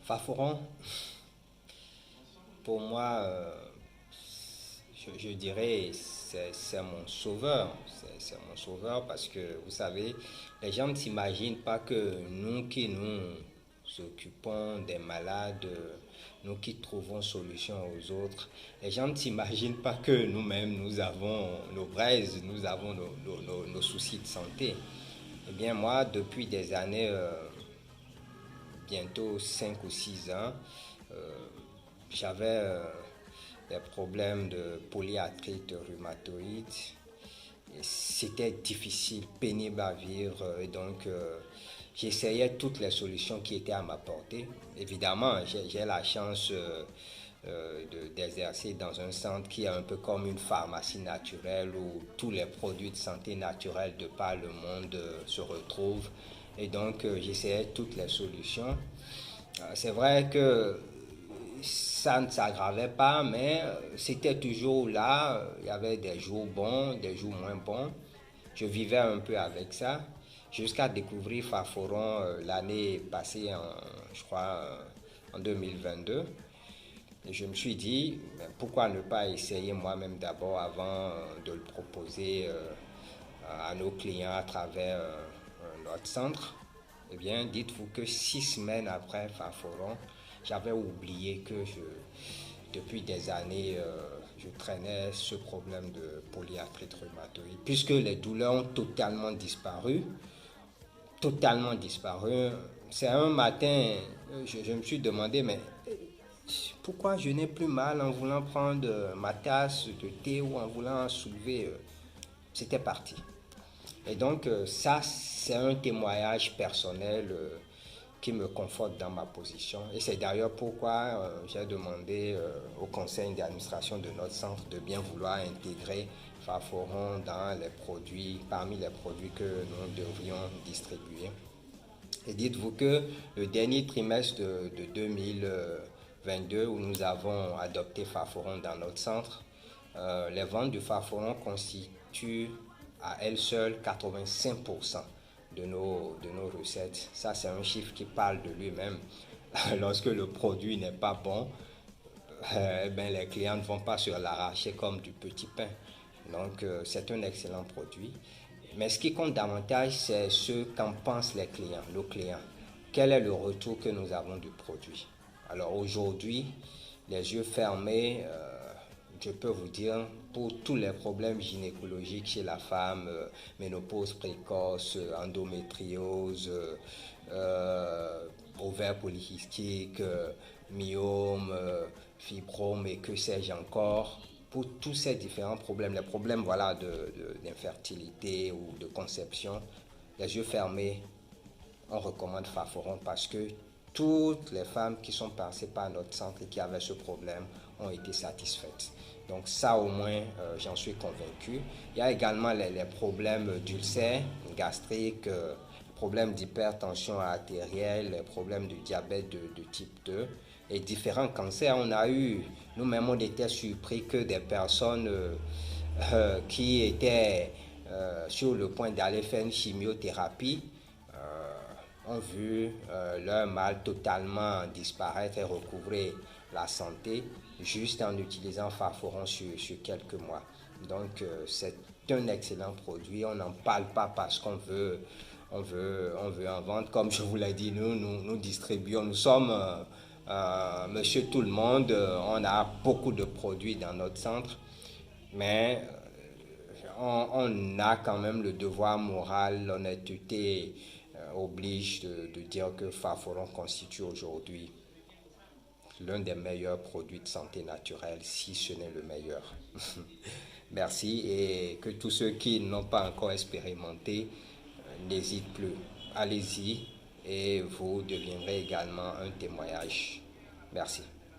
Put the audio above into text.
Faforon, pour moi, je dirais, c'est mon sauveur. C'est mon sauveur parce que, vous savez, les gens ne s'imaginent pas que nous qui nous occupons des malades, nous qui trouvons solution aux autres, les gens ne s'imaginent pas que nous-mêmes, nous avons nos braises, nous avons nos soucis de santé. Eh bien, moi, depuis des années, bientôt 5 ou 6 ans, euh, j'avais des problèmes de polyarthrite rhumatoïde. C'était difficile, pénible à vivre, et donc j'essayais toutes les solutions qui étaient à ma portée. Évidemment, j'ai la chance d'exercer dans un centre qui est un peu comme une pharmacie naturelle où tous les produits de santé naturelle de par le monde se retrouvent. Et donc, j'essayais toutes les solutions. C'est vrai que ça ne s'aggravait pas, mais c'était toujours là. Il y avait des jours bons, des jours moins bons. Je vivais un peu avec ça, jusqu'à découvrir Faforon l'année passée, je crois, en 2022. Et je me suis dit, ben, pourquoi ne pas essayer moi-même d'abord avant de le proposer à nos clients à travers notre centre. Eh bien, dites-vous que 6 semaines après Faforon, j'avais oublié que depuis des années, je traînais ce problème de polyarthrite rhumatoïde, puisque les douleurs ont totalement disparu. C'est un matin, je me suis demandé, mais pourquoi je n'ai plus mal en voulant prendre ma tasse de thé ou en voulant soulever, c'était parti. Et donc, ça, c'est un témoignage personnel qui me conforte dans ma position. Et c'est d'ailleurs pourquoi j'ai demandé au conseil d'administration de notre centre de bien vouloir intégrer Faforon dans les produits, parmi les produits que nous devrions distribuer. Et dites-vous que le dernier trimestre de 2022, où nous avons adopté Faforon dans notre centre, les ventes du Faforon constituent à elles seules 85% de nos recettes. Ça, c'est un chiffre qui parle de lui-même. Lorsque le produit n'est pas bon, ben, les clients ne vont pas se l'arracher comme du petit pain. Donc, c'est un excellent produit. Mais ce qui compte davantage, c'est ce qu'en pensent les clients, nos clients. Quel est le retour que nous avons du produit? Alors aujourd'hui, les yeux fermés, je peux vous dire, pour tous les problèmes gynécologiques chez la femme, ménopause précoce, endométriose, ovaire polycystique, myome, fibrome et que sais-je encore, pour tous ces différents problèmes, les problèmes voilà, d'infertilité ou de conception, les yeux fermés, on recommande Faforon parce que toutes les femmes qui sont passées par notre centre et qui avaient ce problème ont été satisfaites. Donc ça au moins, j'en suis convaincu. Il y a également les problèmes d'ulcères gastriques, problèmes d'hypertension artérielle, les problèmes de diabète de type 2 et différents cancers. Nous-mêmes, on était surpris que des personnes qui étaient sur le point d'aller faire une chimiothérapie ont vu leur mal totalement disparaître et recouvrer la santé juste en utilisant Faforon sur quelques mois. Donc c'est un excellent produit. On n'en parle pas parce qu'on veut en vendre. Comme je vous l'ai dit, nous distribuons. Nous sommes monsieur tout le monde. On a beaucoup de produits dans notre centre. Mais on a quand même le devoir moral, l'honnêteté oblige de dire que Faforon constitue aujourd'hui l'un des meilleurs produits de santé naturelle, si ce n'est le meilleur. Merci et que tous ceux qui n'ont pas encore expérimenté n'hésitent plus. Allez-y et vous deviendrez également un témoignage. Merci.